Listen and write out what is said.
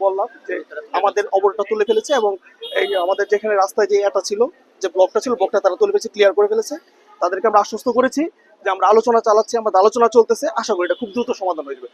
বললাম যে আমাদের অবরোধটা তুলে ফেলেছে এবং এই আমাদের যেখানে রাস্তায় যে এটা ছিল, যে ব্লকটা ছিল, ব্লকটা তারা তুলে ফেলেছে, ক্লিয়ার করে ফেলেছে। তাদেরকে আমরা আশ্বস্ত করেছি যে আমরা আলোচনা চালাচ্ছি, আমাদের আলোচনা চলতেছে, আশা করি এটা খুব দ্রুত সমাধান হয়ে যাবে।